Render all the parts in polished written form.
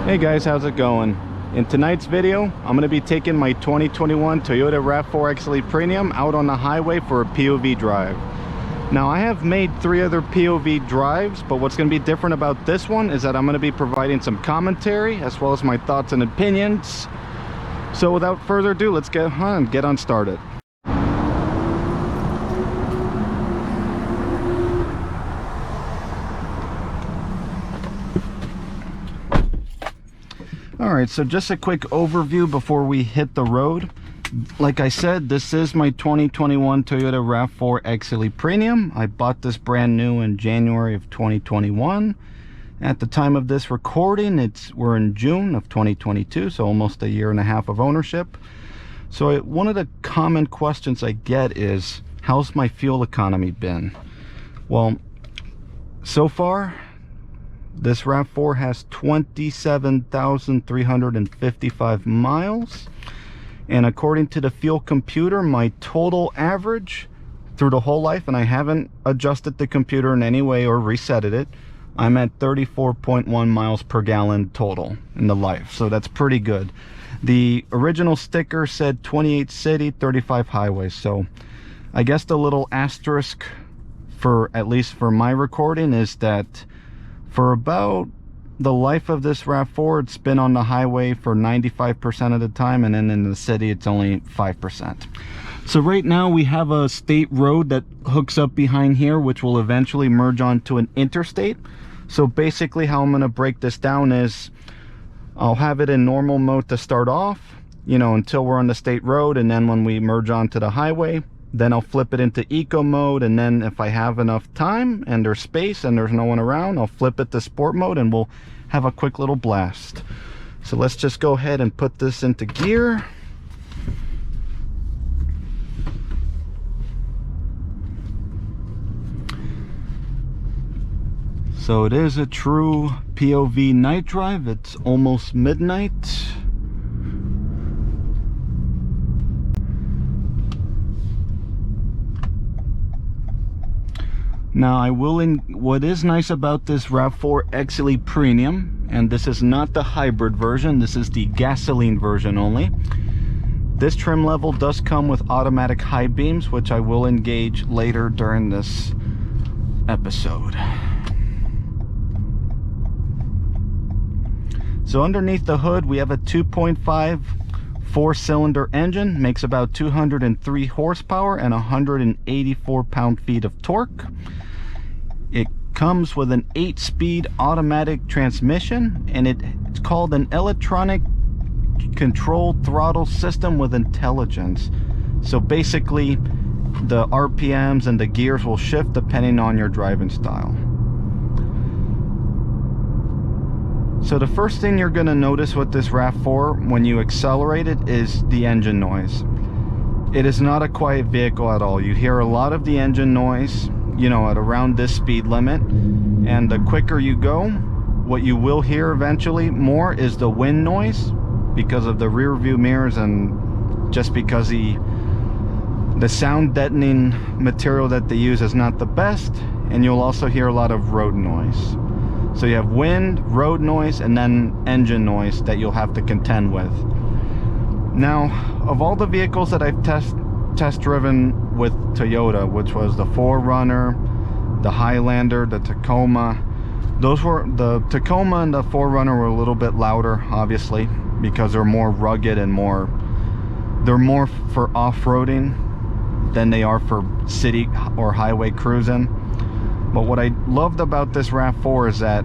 Hey guys, how's it going? In tonight's video, I'm going to be taking my 2021 Toyota RAV4 XLE Premium out on the highway for a POV drive. Now, I have made 3 other POV drives, but what's going to be different about this one is that I'm going to be providing some commentary as well as my thoughts and opinions. So without further ado, let's get on started. Alright, so just a quick overview before we hit the road. Like I said, this is my 2021 Toyota RAV4 XLE Premium. I bought this brand new in January of 2021. At the time of this recording, we're in June of 2022, so almost a year and a half of ownership. So one of the common questions I get is, how's my fuel economy been? Well, so far, this RAV4 has 27,355 miles, and according to the fuel computer, my total average through the whole life, and I haven't adjusted the computer in any way or resetted it, I'm at 34.1 miles per gallon total in the life, so that's pretty good. The original sticker said 28 city, 35 highways, so I guess the little asterisk for, at least for my recording, is that for about the life of this RAV4, it's been on the highway for 95% of the time, and then in the city it's only 5%. So right now we have a state road that hooks up behind here, which will eventually merge onto an interstate. So basically how I'm going to break this down is, I'll have it in normal mode to start off, you know, until we're on the state road, and then when we merge onto the highway, then I'll flip it into eco mode, and then if I have enough time and there's space and there's no one around, I'll flip it to sport mode and we'll have a quick little blast. So let's just go ahead and put this into gear. So it is a true POV night drive. It's almost midnight. Now, what is nice about this RAV4 XLE Premium, and this is not the hybrid version, this is the gasoline version only. This trim level does come with automatic high beams, which I will engage later during this episode. So underneath the hood, we have a 2.5 4-cylinder engine, makes about 203 horsepower and 184 pound-feet of torque. It comes with an 8-speed automatic transmission, and it's called an electronic controlled throttle system with intelligence. So basically, the RPMs and the gears will shift depending on your driving style. So the first thing you're going to notice with this RAV4 when you accelerate it is the engine noise. It is not a quiet vehicle at all. You hear a lot of the engine noise, you know, at around this speed limit, and the quicker you go, what you will hear eventually more is the wind noise because of the rear view mirrors, and just because the sound deadening material that they use is not the best, and you'll also hear a lot of road noise. So you have wind, road noise, and then engine noise that you'll have to contend with. Now, of all the vehicles that I've test driven with Toyota, which was the 4Runner, the Highlander, the Tacoma, the Tacoma and the 4Runner were a little bit louder, obviously, because they're more rugged and they're more for off-roading than they are for city or highway cruising. But what I loved about this RAV4 is that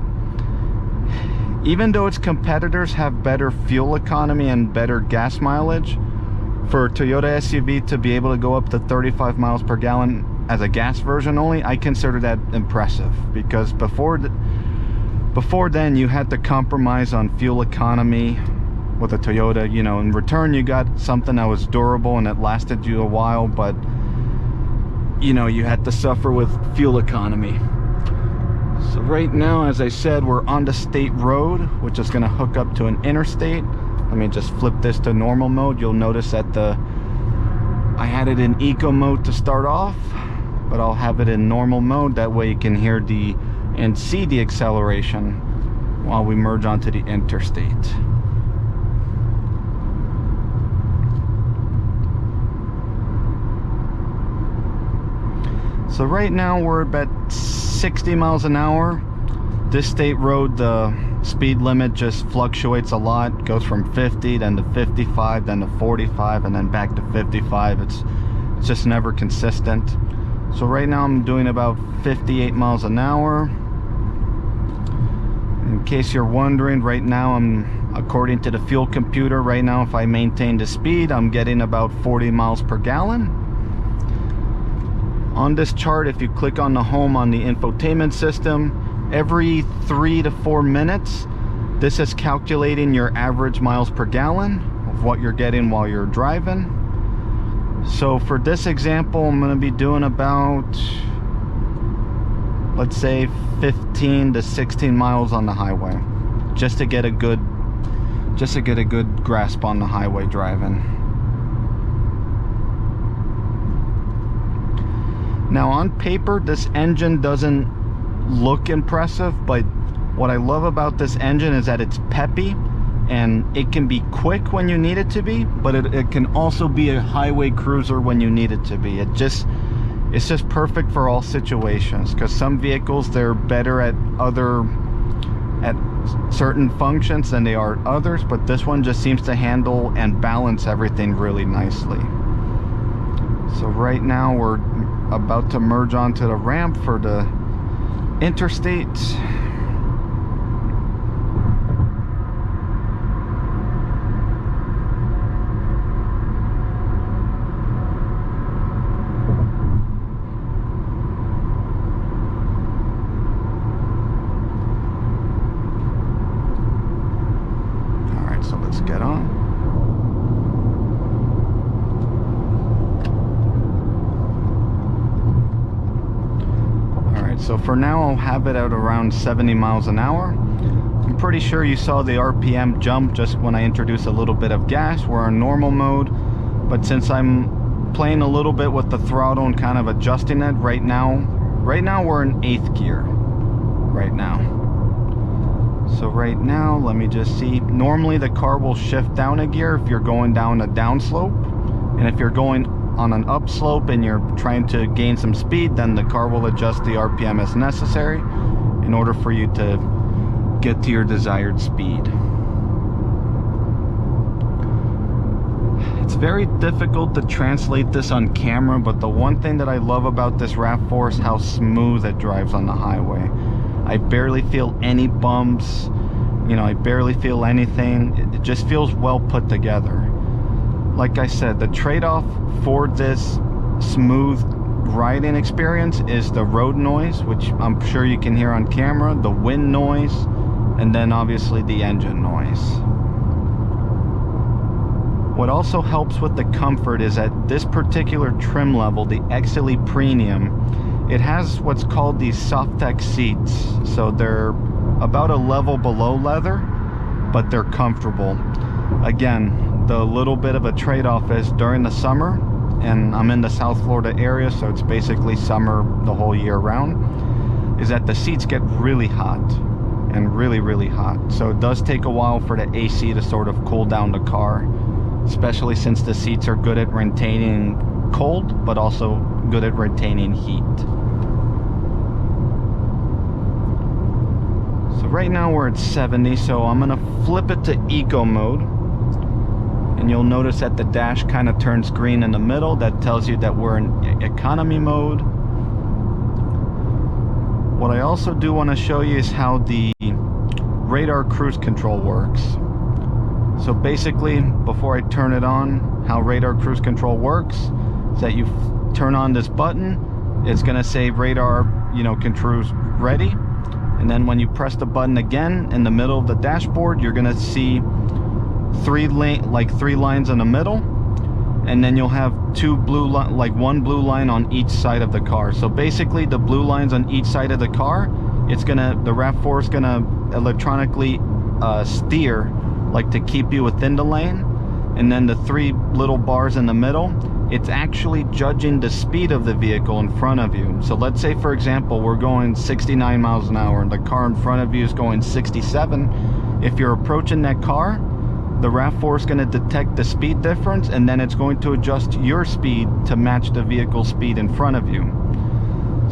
even though its competitors have better fuel economy and better gas mileage, for a Toyota SUV to be able to go up to 35 miles per gallon as a gas version only, I consider that impressive, because before then you had to compromise on fuel economy with a Toyota. You know, in return you got something that was durable and it lasted you a while, but you know, you had to suffer with fuel economy. So right now, as I said, we're on the state road, which is going to hook up to an interstate. Let me just flip this to normal mode. You'll notice that I had it in eco mode to start off, but I'll have it in normal mode. That way you can hear and see the acceleration while we merge onto the interstate. So right now we're about 60 miles an hour. This state road, the speed limit just fluctuates a lot. It goes from 50, then to 55, then to 45, and then back to 55. It's just never consistent. So right now I'm doing about 58 miles an hour. In case you're wondering, right now according to the fuel computer, right now if I maintain the speed, I'm getting about 40 miles per gallon. On this chart, if you click on the home on the infotainment system, every 3 to 4 minutes, this is calculating your average miles per gallon of what you're getting while you're driving. So for this example, I'm going to be doing about, let's say, 15 to 16 miles on the highway, just to get a good grasp on the highway driving. Now on paper, this engine doesn't look impressive, but what I love about this engine is that it's peppy, and it can be quick when you need it to be, but it can also be a highway cruiser when you need it to be. It's just perfect for all situations, because some vehicles, they're better at certain functions than they are others, but this one just seems to handle and balance everything really nicely. So right now we're about to merge onto the ramp for the interstate. All right, so let's get on. So for now, I'll have it at around 70 miles an hour. I'm pretty sure you saw the RPM jump just when I introduced a little bit of gas. We're in normal mode, but since I'm playing a little bit with the throttle and kind of adjusting it right now we're in 8th gear right now. So right now, let me just see. Normally the car will shift down a gear if you're going down a downslope, and if you're going on an upslope and you're trying to gain some speed, then the car will adjust the RPM as necessary in order for you to get to your desired speed. It's very difficult to translate this on camera, but the one thing that I love about this RAV4 is how smooth it drives on the highway. I barely feel any bumps, I barely feel anything. It just feels well put together. Like I said, the trade-off for this smooth riding experience is the road noise, which I'm sure you can hear on camera, the wind noise, and then obviously the engine noise. What also helps with the comfort is at this particular trim level, the XLE Premium, it has what's called these Softex seats. So they're about a level below leather, but they're comfortable. Again, the little bit of a trade-off is during the summer, and I'm in the South Florida area, so it's basically summer the whole year round, is that the seats get really hot, and really, really hot. So it does take a while for the AC to sort of cool down the car, especially since the seats are good at retaining cold, but also good at retaining heat. So right now we're at 70, so I'm gonna flip it to eco mode. And you'll notice that the dash kind of turns green in the middle. That tells you that we're in economy mode. What I also do want to show you is how the radar cruise control works. So basically, before I turn it on, how radar cruise control works is that you turn on this button, it's going to say radar, cruise ready. And then when you press the button again in the middle of the dashboard, you're going to see three lines in the middle, and then you'll have one blue line on each side of the car. So basically the blue lines on each side of the car, the RAV4 is gonna electronically steer to keep you within the lane, and then the 3 little bars in the middle, it's actually judging the speed of the vehicle in front of you. So let's say, for example, we're going 69 miles an hour and the car in front of you is going 67. If you're approaching that car, the RAV4 is going to detect the speed difference, and then it's going to adjust your speed to match the vehicle speed in front of you.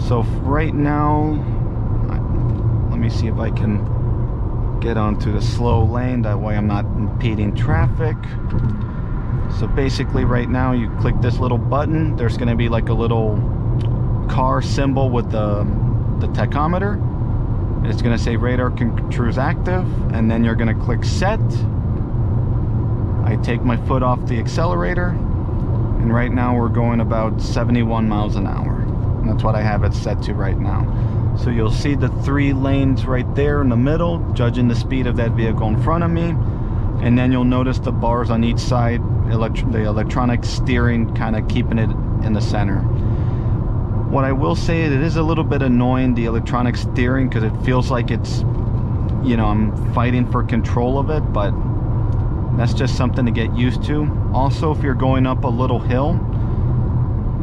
So right now, let me see if I can get onto the slow lane, that way I'm not impeding traffic. So basically right now you click this little button, there's going to be like a little car symbol with the tachometer. It's going to say radar cruise active, and then you're going to click set. I take my foot off the accelerator, and right now we're going about 71 miles an hour. And that's what I have it set to right now. So you'll see the 3 lanes right there in the middle, judging the speed of that vehicle in front of me. And then you'll notice the bars on each side, the electronic steering kind of keeping it in the center. What I will say, it is a little bit annoying, the electronic steering, because it feels like it's, you know, I'm fighting for control of it, but that's just something to get used to. Also, if you're going up a little hill,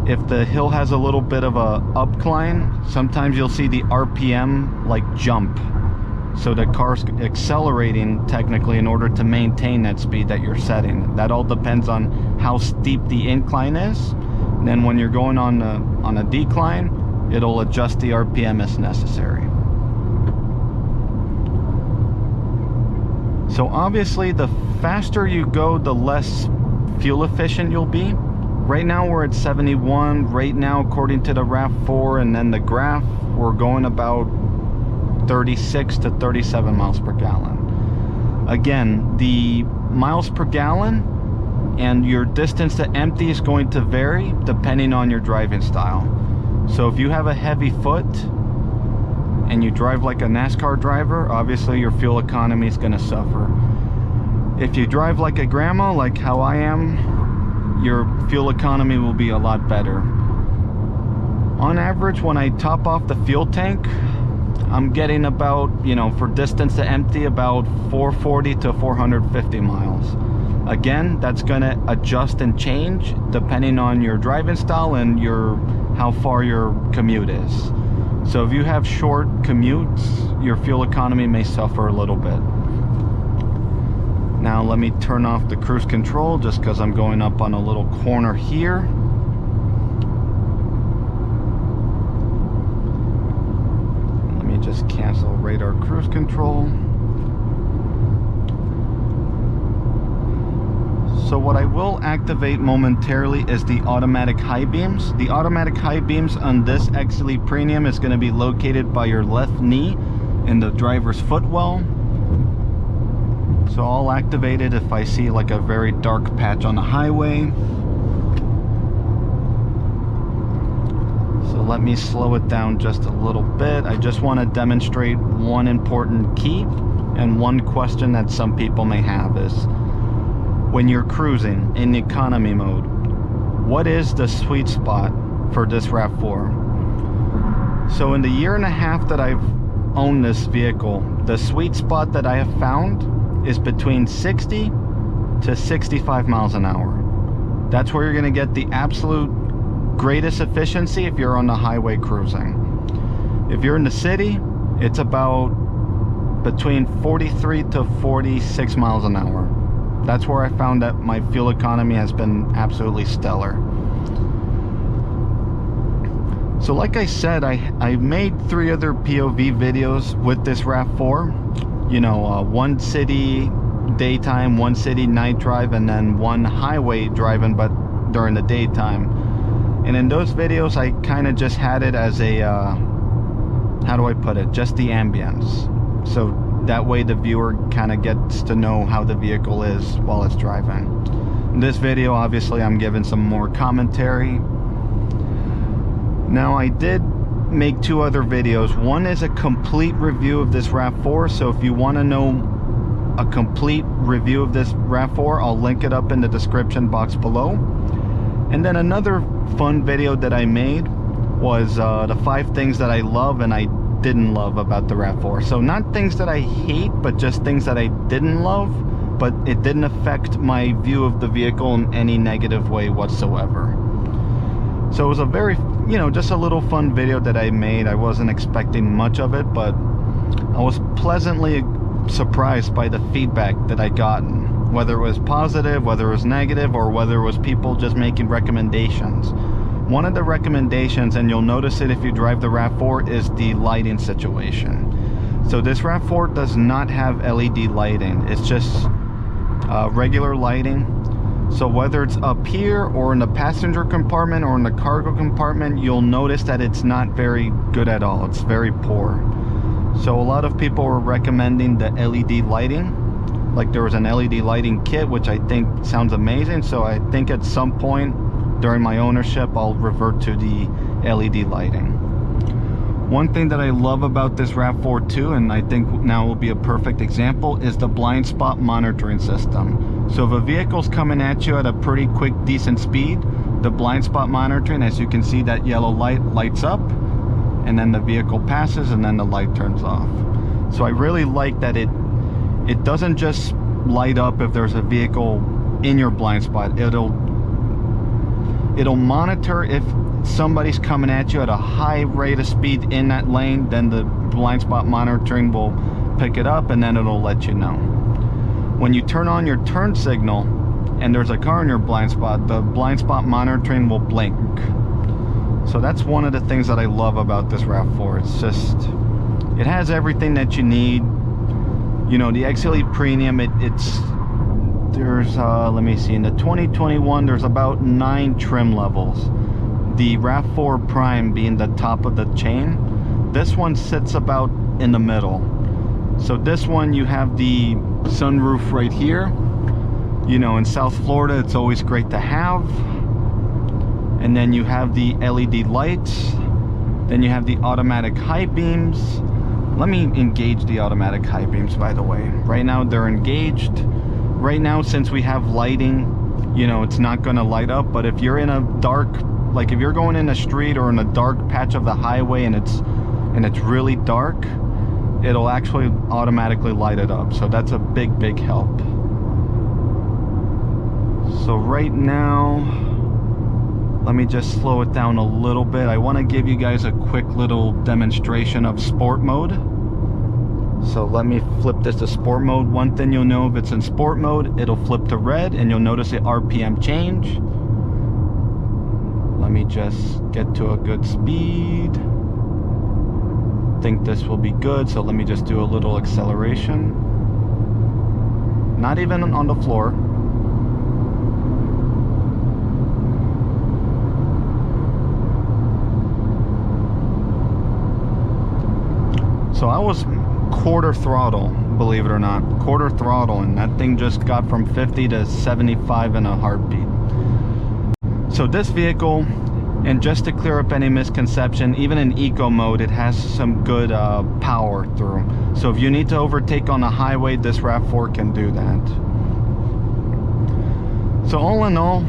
if the hill has a little bit of a upcline, sometimes you'll see the RPM like jump. So the car's accelerating technically in order to maintain that speed that you're setting. That all depends on how steep the incline is. And then when you're going on a decline, it'll adjust the RPM as necessary. So obviously the faster you go, the less fuel efficient you'll be. Right now we're at 71. Right now, according to the RAV4 and then the graph, we're going about 36 to 37 miles per gallon. Again, the miles per gallon and your distance to empty is going to vary depending on your driving style. So if you have a heavy foot and you drive like a NASCAR driver, obviously your fuel economy is going to suffer. If you drive like a grandma, like how I am, your fuel economy will be a lot better. On average, when I top off the fuel tank, I'm getting about, you know, for distance to empty, about 440 to 450 miles. Again, that's going to adjust and change depending on your driving style and how far your commute is. So if you have short commutes, your fuel economy may suffer a little bit. Now let me turn off the cruise control just because I'm going up on a little corner here. Let me just cancel radar cruise control. So what I will activate momentarily is the automatic high beams. The automatic high beams on this XLE Premium is going to be located by your left knee in the driver's footwell. So I'll activate it if I see like a very dark patch on the highway. So let me slow it down just a little bit. I just want to demonstrate one important key and one question that some people may have is, when you're cruising in economy mode, what is the sweet spot for this RAV4? So in the year and a half that I've owned this vehicle, the sweet spot that I have found is between 60 to 65 miles an hour. That's where you're going to get the absolute greatest efficiency if you're on the highway cruising. If you're in the city, it's about between 43 to 46 miles an hour. That's where I found that my fuel economy has been absolutely stellar. So like I said, I made 3 other POV videos with this RAV4. You know, one city daytime, one city night drive, and then one highway driving, but during the daytime. And in those videos, I kind of just had it as a, how do I put it? Just the ambience. So that way the viewer kind of gets to know how the vehicle is while it's driving. In this video, obviously, I'm giving some more commentary. Now, I did make 2 other videos. One is a complete review of this RAV4, so if you want to know a complete review of this RAV4, I'll link it up in the description box below. And then another fun video that I made was the 5 things that I love and I didn't love about the RAV4. So not things that I hate, but just things that I didn't love, but it didn't affect my view of the vehicle in any negative way whatsoever. So it was a very, you know, just a little fun video that I made. I wasn't expecting much of it, but I was pleasantly surprised by the feedback that I gotten, whether it was positive, whether it was negative, or whether it was people just making recommendations. One of the recommendations, and you'll notice it if you drive the RAV4, is the lighting situation. So this RAV4 does not have LED lighting. It's just regular lighting. So whether it's up here or in the passenger compartment or in the cargo compartment, you'll notice that it's not very good at all. It's very poor. So a lot of people were recommending the LED lighting. Like there was an LED lighting kit, which I think sounds amazing. So I think at some point during my ownership, I'll revert to the LED lighting. One thing that I love about this RAV4 too, and I think now will be a perfect example, is the blind spot monitoring system. So if a vehicle's coming at you at a pretty quick, decent speed, the blind spot monitoring, as you can see, that yellow light lights up, and then the vehicle passes, and then the light turns off. So I really like that it doesn't just light up if there's a vehicle in your blind spot. It'll monitor if somebody's coming at you at a high rate of speed in that lane, then the blind spot monitoring will pick it up, and then it'll let you know. When you turn on your turn signal and there's a car in your blind spot, the blind spot monitoring will blink. So that's one of the things that I love about this RAV4. It's just, it has everything that you need. You know, the XLE Premium, there's let me see, in the 2021 there's about 9 trim levels. The RAV4 Prime being the top of the chain. This one sits about in the middle. So this one, you have the sunroof right here. You know, in South Florida it's always great to have. And then you have the LED lights. Then you have the automatic high beams. Let me engage the automatic high beams, by the way. Right now they're engaged. Right now, since we have lighting, you know, it's not going to light up. But if you're in a dark, like if you're going in a street or in a dark patch of the highway and it's really dark, it'll actually automatically light it up. So that's a big help. So right now, let me just slow it down a little bit. I want to give you guys a quick little demonstration of sport mode. So let me flip this to sport mode. One thing you'll know, if it's in sport mode, it'll flip to red and you'll notice the RPM change. Let me just get to a good speed. Think this will be good, so let me just do a little acceleration. Not even on the floor. So I was quarter throttle, believe it or not, quarter throttle, and that thing just got from 50 to 75 in a heartbeat. So this vehicle, and just to clear up any misconception, even in eco mode, it has some good power through. So if you need to overtake on the highway, this RAV4 can do that. So all in all,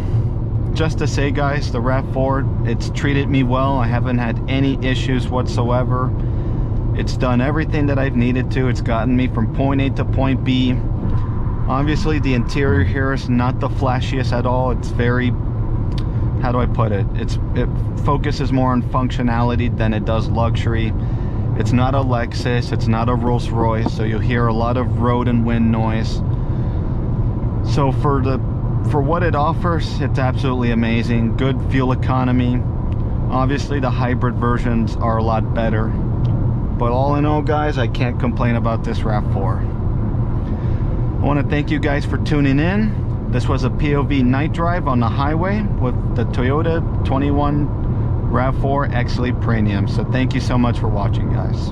just to say, guys, the RAV4, it's treated me well. I haven't had any issues whatsoever. It's done everything that I've needed to. It's gotten me from point A to point B. Obviously, the interior here is not the flashiest at all. It's very, how do I put it? It focuses more on functionality than it does luxury. It's not a Lexus, it's not a Rolls Royce, so you'll hear a lot of road and wind noise. So for what it offers, it's absolutely amazing. Good fuel economy. Obviously, the hybrid versions are a lot better. But all in all, guys, I can't complain about this RAV4. I want to thank you guys for tuning in. This was a POV night drive on the highway with the Toyota 21 RAV4 XLE Premium. So thank you so much for watching, guys.